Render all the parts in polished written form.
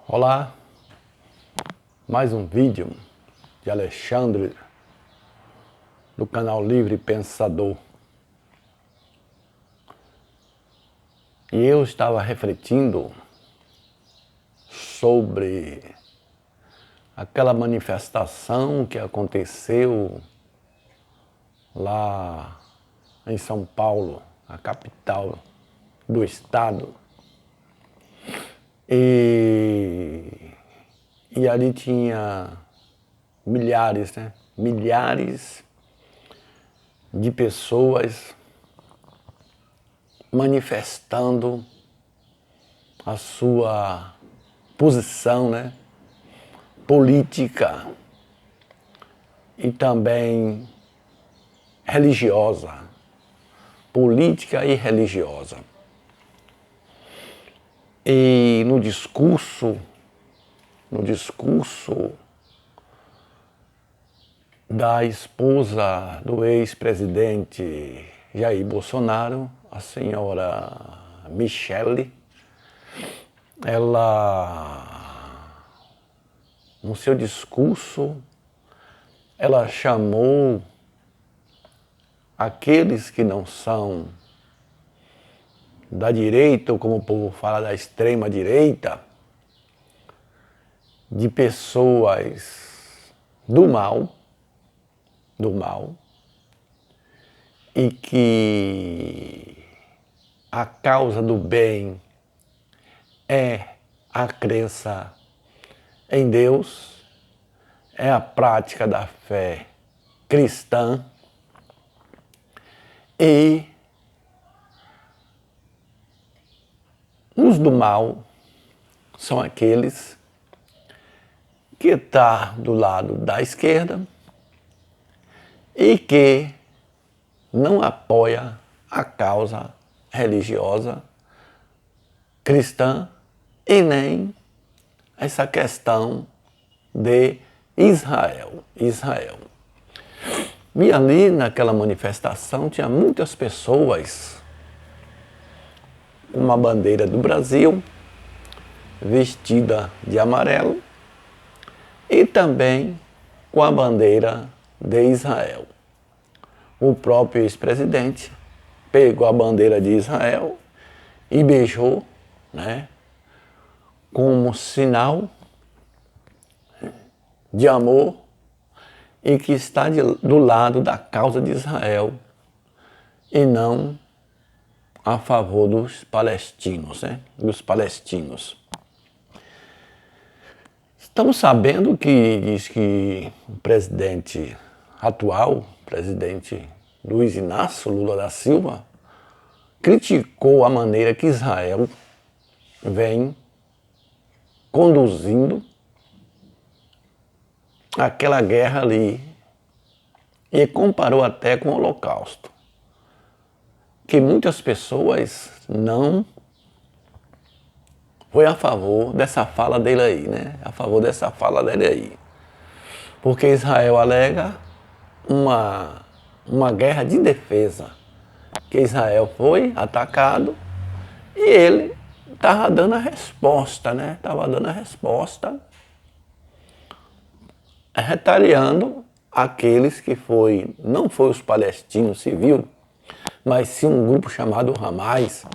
Olá, mais um vídeo de Alexandre do canal Livre Pensador. E eu estava refletindo sobre aquela manifestação que aconteceu lá em São Paulo, a capital do estado. E ali tinha milhares de pessoas manifestando a sua posição, política e também religiosa, política e religiosa. E no discurso da esposa do ex-presidente Jair Bolsonaro, a senhora Michele, ela, no seu discurso, ela chamou aqueles que não são da direita, ou como o povo fala, da extrema direita, de pessoas do mal, e que a causa do bem é a crença em Deus, é a prática da fé cristã, e os do mal são aqueles que estão do lado da esquerda e que não apoia a causa religiosa cristã e nem essa questão de Israel. E ali naquela manifestação tinha muitas pessoas com uma bandeira do Brasil, vestida de amarelo, e também com a bandeira de Israel. O próprio ex-presidente pegou a bandeira de Israel e beijou, como sinal de amor e que está do lado da causa de Israel e não a favor dos palestinos, Estamos sabendo que diz que o presidente atual, presidente Luiz Inácio Lula da Silva, criticou a maneira que Israel vem conduzindo aquela guerra ali e comparou até com o Holocausto, que muitas pessoas não foi a favor dessa fala dele aí, porque Israel alega uma guerra de defesa, que Israel foi atacado e ele estava dando a resposta, retaliando aqueles que não foi os palestinos civil, mas sim um grupo chamado Hamas,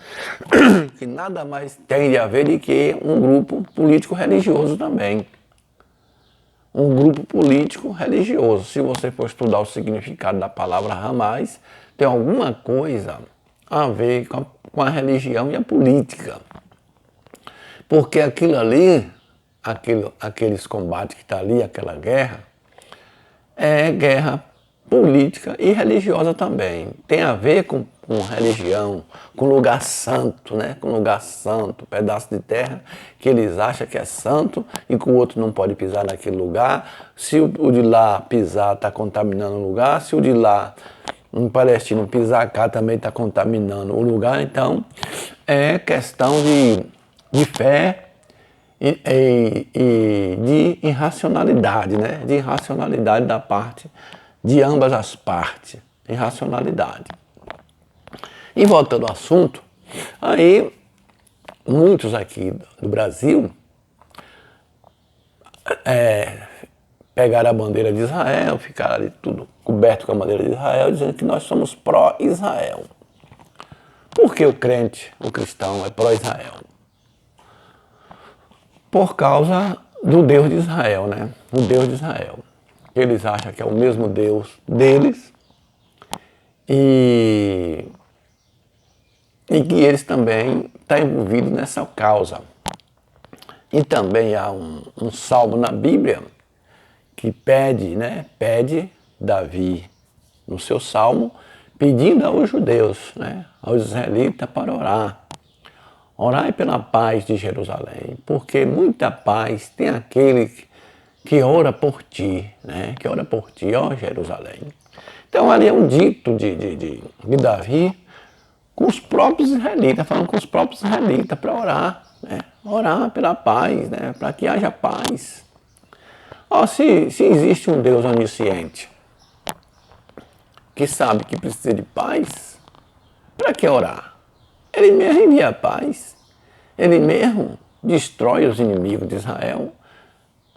que nada mais tem de haver do que um grupo político-religioso também. Um grupo político-religioso. Se você for estudar o significado da palavra Hamas, tem alguma coisa a ver com a religião e a política. Porque aquilo ali, aqueles combates que estão ali, aquela guerra, é guerra política e religiosa também. Tem a ver com religião, com lugar santo, pedaço de terra que eles acham que é santo e que o outro não pode pisar naquele lugar. Se o de lá pisar, está contaminando o lugar. Se o de lá, um palestino, pisar cá, também está contaminando o lugar. Então, é questão de fé e de irracionalidade, de irracionalidade da parte de ambas as partes, irracionalidade. E voltando ao assunto, aí muitos aqui do Brasil pegaram a bandeira de Israel, ficaram ali tudo coberto com a bandeira de Israel, dizendo que nós somos pró-Israel. Por que o crente, o cristão, é pró-Israel? Por causa do Deus de Israel, né? O Deus de Israel. Eles acham que é o mesmo Deus deles e que eles também estão envolvidos nessa causa. E também há um salmo na Bíblia que pede Davi no seu salmo, pedindo aos judeus, né, aos israelitas para orar. Orai pela paz de Jerusalém, porque muita paz tem aquele que ora por ti, né, que ora por ti, ó Jerusalém. Então ali é um dito de Davi com os próprios israelitas, falando com os próprios israelitas para orar, né, orar pela paz, né, para que haja paz. Oh, se existe um Deus onisciente que sabe que precisa de paz, para que orar? Ele mesmo envia a paz. Ele mesmo destrói os inimigos de Israel.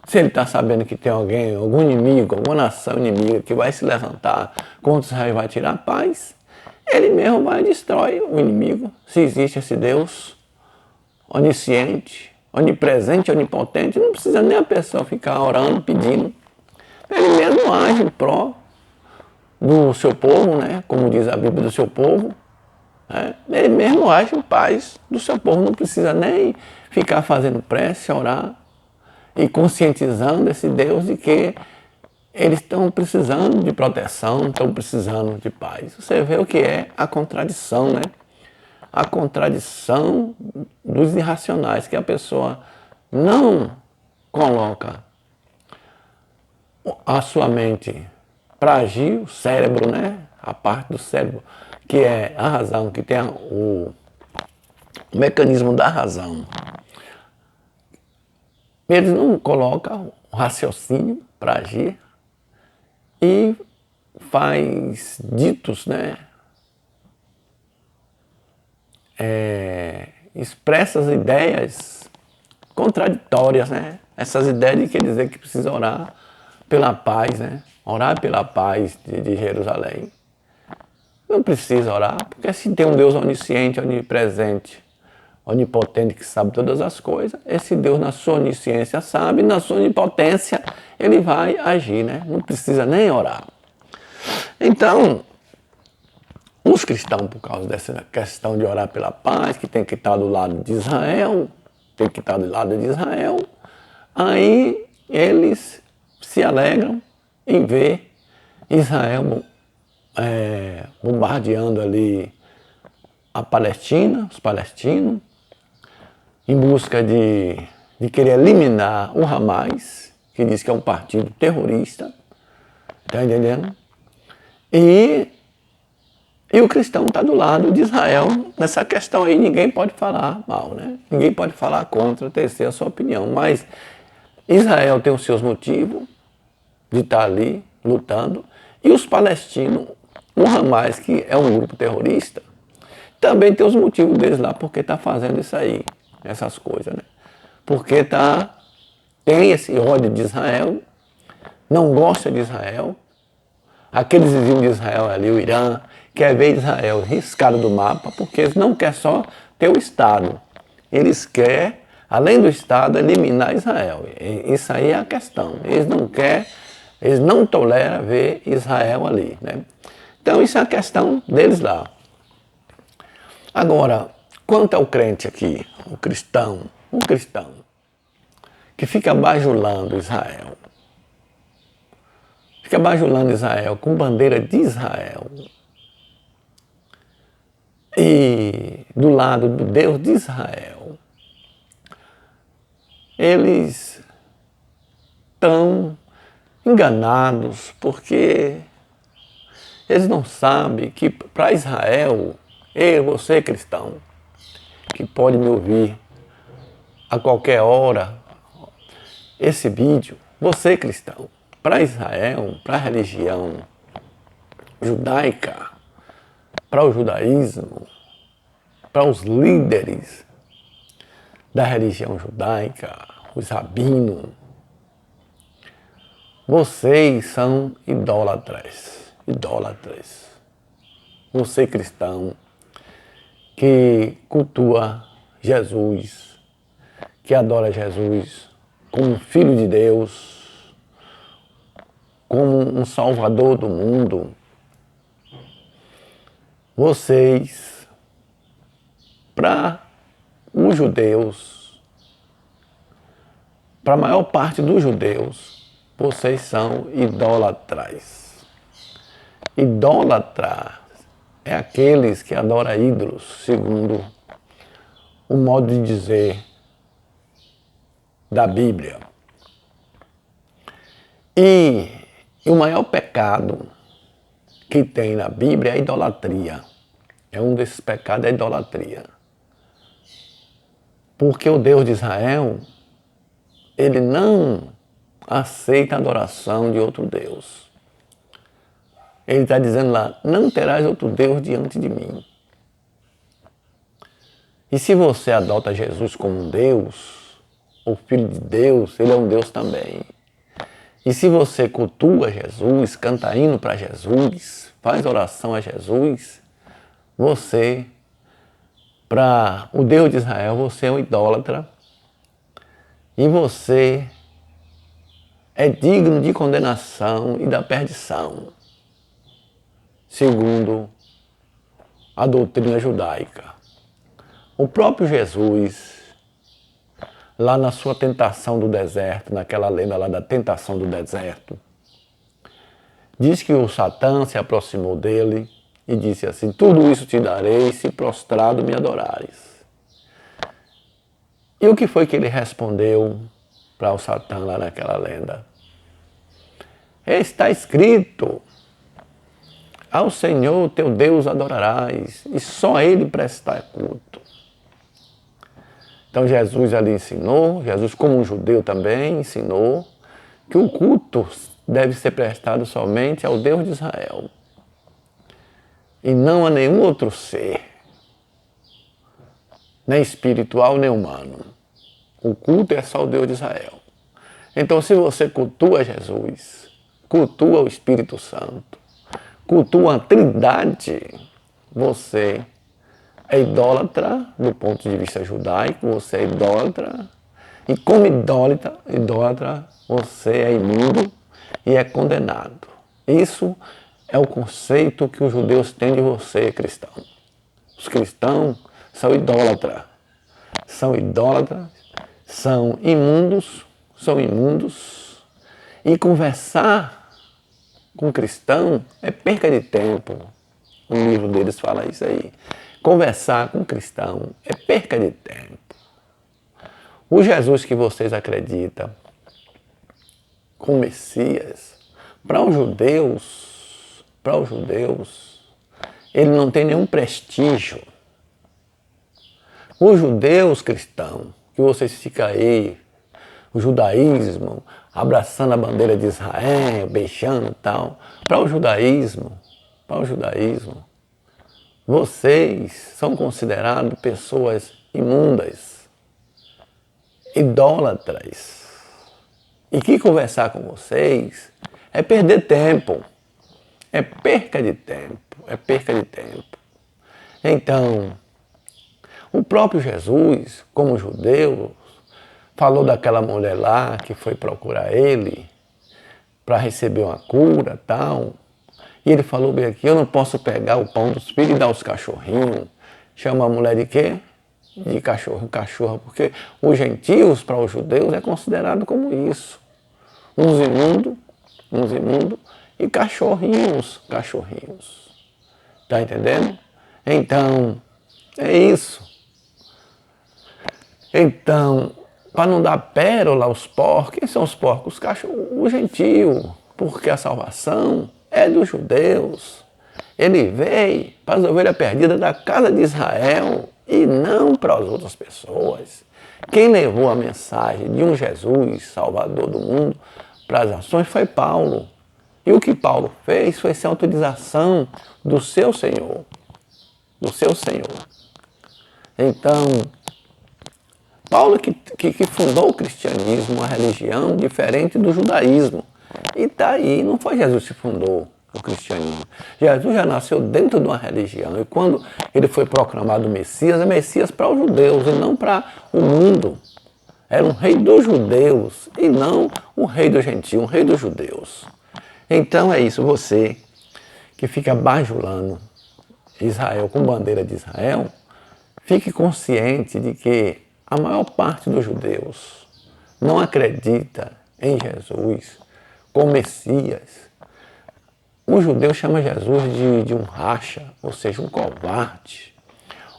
Se ele está sabendo que tem algum inimigo, alguma nação inimiga que vai se levantar contra Israel e vai tirar a paz, ele mesmo vai e destrói o inimigo. Se existe esse Deus onisciente, onipresente, onipotente, não precisa nem a pessoa ficar orando, pedindo. Ele mesmo age em pró do seu povo, né? Como diz a Bíblia, do seu povo. Né? Ele mesmo age em paz do seu povo, não precisa nem ficar fazendo prece, orar e conscientizando esse Deus de que eles estão precisando de proteção, estão precisando de paz. Você vê o que é a contradição, né? A contradição dos irracionais, que a pessoa não coloca a sua mente para agir, o cérebro, né? A parte do cérebro que é a razão, que tem o mecanismo da razão. Eles não colocam o raciocínio para agir e faz ditos, né? Expressas ideias contraditórias, né? Essas ideias de quer dizer que precisa orar pela paz, né? Orar pela paz de Jerusalém. Não precisa orar, porque se tem um Deus onisciente, onipresente, onipotente, que sabe todas as coisas, esse Deus na sua onisciência sabe, na sua onipotência ele vai agir, né? Não precisa nem orar. Então, os cristãos, por causa dessa questão de orar pela paz, que tem que estar do lado de Israel, aí eles se alegram em ver Israel bombardeando ali a Palestina, os palestinos, em busca de querer eliminar o Hamas, que diz que é um partido terrorista, tá entendendo? E o cristão está do lado de Israel nessa questão aí, ninguém pode falar mal, né? Ninguém pode falar contra, tecer a sua opinião, mas Israel tem os seus motivos de estar ali lutando, e os palestinos, o Hamas, que é um grupo terrorista, também tem os motivos deles lá, porque está fazendo isso aí, essas coisas, né? Porque tem esse ódio de Israel, não gosta de Israel, aqueles vizinhos de Israel ali, o Irã, quer ver Israel riscado do mapa, porque eles não querem só ter o Estado, eles querem, além do Estado, eliminar Israel. Isso aí é a questão, eles não toleram ver Israel ali, né? Então isso é a questão deles lá. Agora, quanto ao crente aqui, o cristão que fica bajulando Israel, com bandeira de Israel, e do lado do Deus de Israel, eles estão enganados, porque eles não sabem que para Israel, você cristão, que pode me ouvir a qualquer hora, esse vídeo, você cristão, para Israel, para a religião judaica, para o judaísmo, para os líderes da religião judaica, os rabinos, Vocês são idólatras. Idólatras. Você cristão que cultua Jesus, que adora Jesus como Filho de Deus, como um Salvador do mundo. Vocês, para os judeus, para a maior parte dos judeus, vocês são idólatras. Idólatra é aqueles que adoram ídolos, segundo o modo de dizer da Bíblia. E o maior pecado que tem na Bíblia é a idolatria. É um desses pecados, é a idolatria. Porque o Deus de Israel, ele não aceita a adoração de outro Deus. Ele está dizendo lá, não terás outro Deus diante de mim. E se você adota Jesus como um Deus, o Filho de Deus, ele é um Deus também. E se você cultua Jesus, canta hino para Jesus, faz oração a Jesus, você, para o Deus de Israel, você é um idólatra e você é digno de condenação e da perdição, segundo a doutrina judaica. O próprio Jesus, lá na sua tentação do deserto, naquela lenda lá da tentação do deserto, diz que o Satã se aproximou dele e disse assim, tudo isso te darei se prostrado me adorares. E o que foi que ele respondeu para o Satã lá naquela lenda? Está escrito, ao Senhor teu Deus adorarás e só a Ele prestar culto. Então Jesus ali ensinou, Jesus como um judeu também ensinou, que o culto deve ser prestado somente ao Deus de Israel e não a nenhum outro ser, nem espiritual nem humano. O culto é só o Deus de Israel. Então se você cultua Jesus, cultua o Espírito Santo, cultua a Trindade, você é idólatra do ponto de vista judaico, você é idólatra, e como idólatra, você é imundo e é condenado. Isso é o conceito que os judeus têm de você, cristão. Os cristãos são idólatras, são imundos, e conversar com cristão é perca de tempo. O livro deles fala isso aí. Conversar com cristão é perca de tempo. O Jesus que vocês acreditam com Messias, para os judeus, ele não tem nenhum prestígio. Os judeus cristãos, que vocês ficam aí, o judaísmo, abraçando a bandeira de Israel, beijando e tal, para o judaísmo, vocês são considerados pessoas imundas, idólatras. E que conversar com vocês é perder tempo, é perca de tempo. Então, o próprio Jesus, como judeu, falou daquela mulher lá que foi procurar ele para receber uma cura e tal. E ele falou bem aqui, eu não posso pegar o pão dos filhos e dar aos cachorrinhos. Chama a mulher de quê? De cachorra, porque os gentios para os judeus é considerado como isso. Uns imundos e cachorrinhos. Tá entendendo? Então, é isso. Então, para não dar pérola aos porcos, quem são os porcos? Os cachorros, o gentio, porque a salvação é dos judeus. Ele veio para as ovelhas perdidas da casa de Israel e não para as outras pessoas. Quem levou a mensagem de um Jesus, Salvador do mundo, para as nações foi Paulo. E o que Paulo fez foi sem autorização do seu Senhor. Então, Paulo que fundou o cristianismo, uma religião diferente do judaísmo. E está aí, não foi Jesus que fundou o cristianismo. Jesus já nasceu dentro de uma religião. E quando ele foi proclamado Messias, é Messias para os judeus e não para o mundo. Era um rei dos judeus e não um rei dos gentios, um rei dos judeus. Então é isso, você que fica bajulando Israel com bandeira de Israel, fique consciente de que a maior parte dos judeus não acredita em Jesus como Messias. Um judeu chama Jesus de um racha, ou seja, um covarde.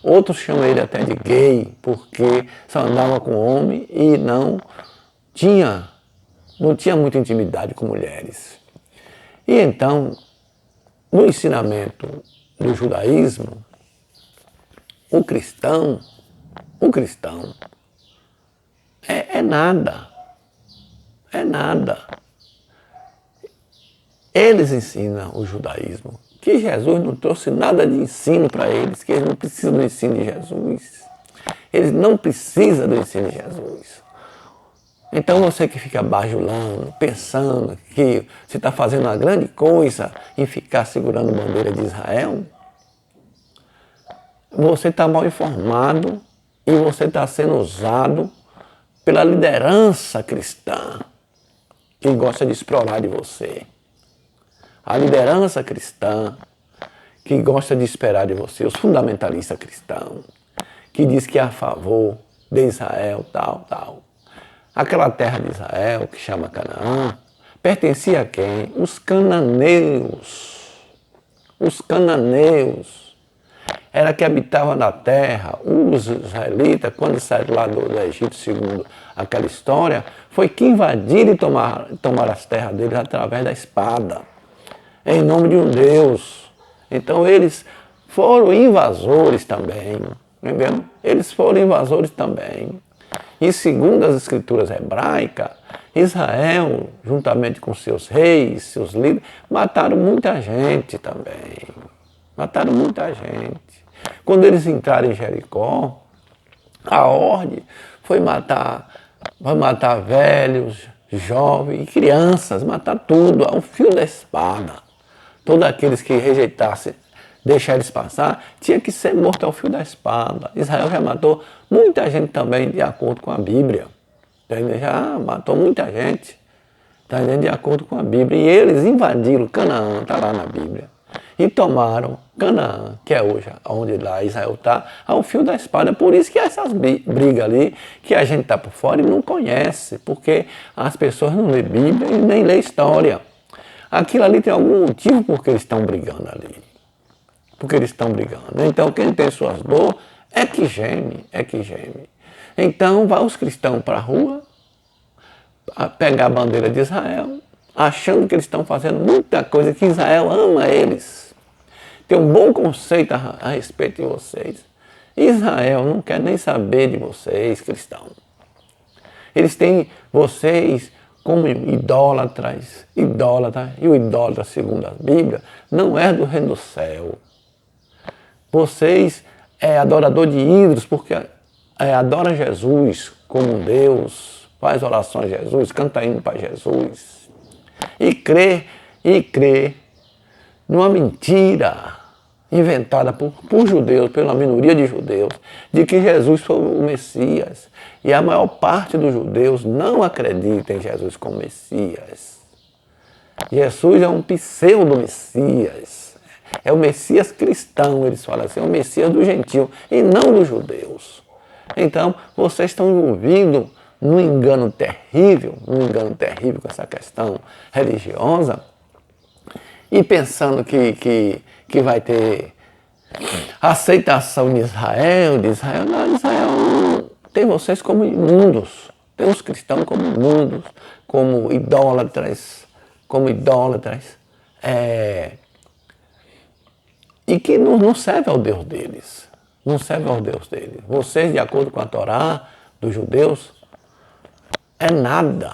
Outros chamam ele até de gay, porque só andava com homem e não tinha muita intimidade com mulheres. E então, no ensinamento do judaísmo, o cristão é nada. É nada. Eles ensinam o judaísmo, que Jesus não trouxe nada de ensino para eles, que eles não precisam do ensino de Jesus. Eles não precisam do ensino de Jesus. Então você que fica bajulando, pensando que você está fazendo uma grande coisa em ficar segurando a bandeira de Israel, você está mal informado e você está sendo usado pela liderança cristã que gosta de explorar de você. A liderança cristã que gosta de esperar de você, os fundamentalistas cristãos, que diz que é a favor de Israel, tal. Aquela terra de Israel, que chama Canaã, pertencia a quem? Os cananeus. Os cananeus. Era que habitavam na terra. Os israelitas, quando saíram lá do Egito, segundo aquela história, foi que invadiram e tomaram as terras deles através da espada, em nome de um Deus. Então eles foram invasores também, entendeu? Eles foram invasores também. E segundo as escrituras hebraicas, Israel, juntamente com seus reis, seus líderes, mataram muita gente também. Mataram muita gente. Quando eles entraram em Jericó, a ordem foi matar velhos, jovens e crianças, matar tudo ao fio da espada. Todos aqueles que rejeitassem deixar eles passar, tinha que ser morto ao fio da espada. Israel já matou muita gente também, de acordo com a Bíblia. Já matou muita gente, de acordo com a Bíblia. E eles invadiram Canaã, está lá na Bíblia, e tomaram Canaã, que é hoje onde lá Israel está, ao fio da espada. Por isso que essas brigas ali, que a gente está por fora e não conhece, porque as pessoas não lêem Bíblia e nem lêem história. Aquilo ali tem algum motivo porque eles estão brigando ali. Porque eles estão brigando. Então, quem tem suas dores é que geme. Então, vai os cristãos para a rua, pegar a bandeira de Israel, achando que eles estão fazendo muita coisa, que Israel ama eles. Tem um bom conceito a respeito de vocês. Israel não quer nem saber de vocês, cristãos. Eles têm vocês como idólatras, e o idólatra, segundo a Bíblia, não é do reino do céu. Vocês é adorador de ídolos, porque adora Jesus como um Deus, faz orações a Jesus, canta hino para Jesus. E crê numa mentira inventada por judeus, pela minoria de judeus, de que Jesus foi o Messias. E a maior parte dos judeus não acredita em Jesus como Messias. Jesus é um pseudo-Messias. É o Messias cristão, eles falam assim, é o Messias do gentio e não dos judeus. Então, vocês estão envolvidos num engano terrível com essa questão religiosa, e pensando que vai ter aceitação de Israel. Não, Israel tem vocês como imundos, tem os cristãos como imundos, como idólatras, e que não serve ao Deus deles. Não serve ao Deus deles. Vocês, de acordo com a Torá dos judeus, é nada.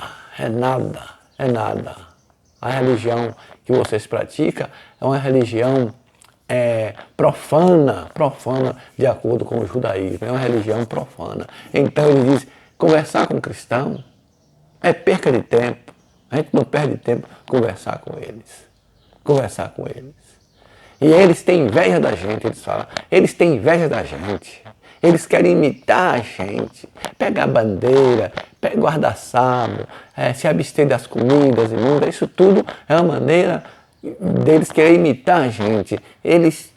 A religião que vocês praticam é uma religião profana, de acordo com o judaísmo. É uma religião profana. Então ele diz, conversar com o cristão é perca de tempo. A gente não perde tempo conversar com eles. Conversar com eles. E eles têm inveja da gente, eles falam. Eles têm inveja da gente. Eles querem imitar a gente. Pegar bandeira, guardar-sábado, se abster das comidas imundas. Isso tudo é uma maneira deles querer imitar a gente. Eles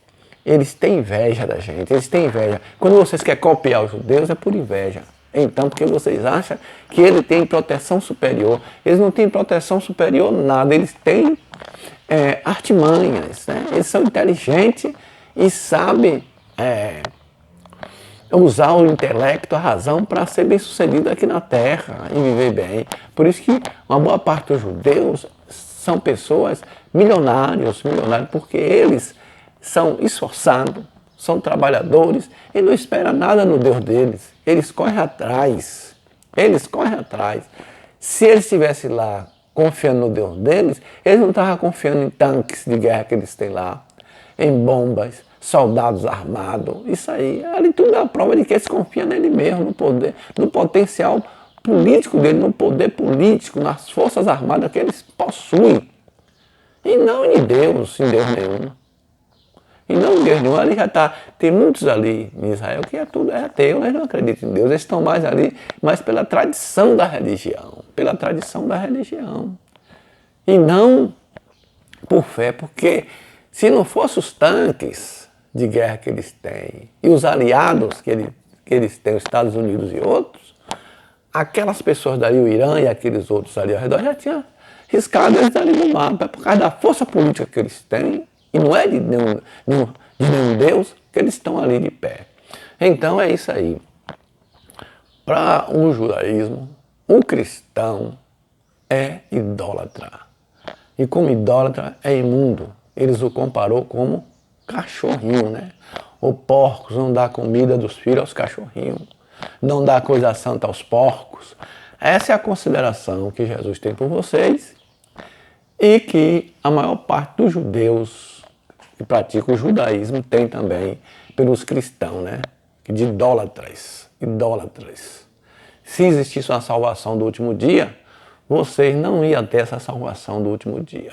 têm inveja da gente. Eles têm inveja. Quando vocês querem copiar os judeus, é por inveja. Então, porque vocês acham que ele tem proteção superior. Eles não têm proteção superior nada. Eles têm artimanhas, né? Eles são inteligentes e sabem usar o intelecto, a razão para ser bem sucedido aqui na Terra e viver bem. Por isso que uma boa parte dos judeus são pessoas milionários, porque eles são esforçados, são trabalhadores e não esperam nada no Deus deles. Eles correm atrás. Eles correm atrás. Se eles estivessem lá confiando no Deus deles, eles não estavam confiando em tanques de guerra que eles têm lá, em bombas, soldados armados. Isso aí, ali tudo é a prova de que eles confiam nele mesmo, no poder, no potencial político dele, no poder político, nas forças armadas que eles possuem. E não em Deus nenhum. E não em Deus nenhum. Ali já está, tem muitos ali em Israel que tudo é ateu, eles não acreditam em Deus, eles estão mais ali, mas pela tradição da religião, E não por fé, porque se não fossem os tanques de guerra que eles têm e os aliados que eles têm, os Estados Unidos e outros, aquelas pessoas dali, o Irã e aqueles outros ali ao redor, já tinham riscado eles ali no mapa. É por causa da força política que eles têm, e não é de nenhum Deus, que eles estão ali de pé. Então é isso aí. Para o judaísmo, o cristão é idólatra. E como idólatra é imundo. Eles o comparou como cachorrinho, né? O porcos não dá comida dos filhos aos cachorrinhos. Não dá coisa santa aos porcos. Essa é a consideração que Jesus tem por vocês e que a maior parte dos judeus que praticam o judaísmo tem também pelos cristãos, né? De idólatras. Se existisse uma salvação do último dia, vocês não iam ter essa salvação do último dia.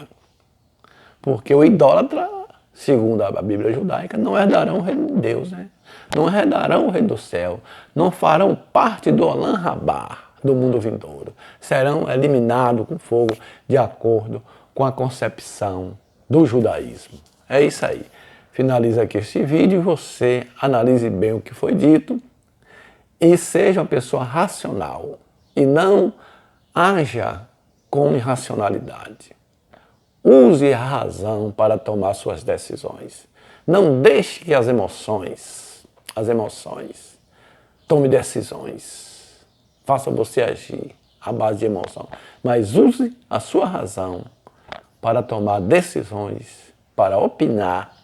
Porque o idólatra, segundo a Bíblia judaica, não herdarão o reino de Deus, né? Não herdarão o reino do céu. Não farão parte do Olam Rabá, do mundo vindouro. Serão eliminados com fogo de acordo com a concepção do judaísmo. É isso aí. Finaliza aqui este vídeo, você analise bem o que foi dito e seja uma pessoa racional e não haja com irracionalidade. Use a razão para tomar suas decisões. Não deixe que as emoções tome decisões. Faça você agir à base de emoção. Mas use a sua razão para tomar decisões, para opinar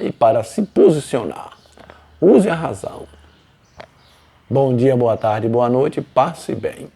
e para se posicionar. Use a razão. Bom dia, boa tarde, boa noite, passe bem.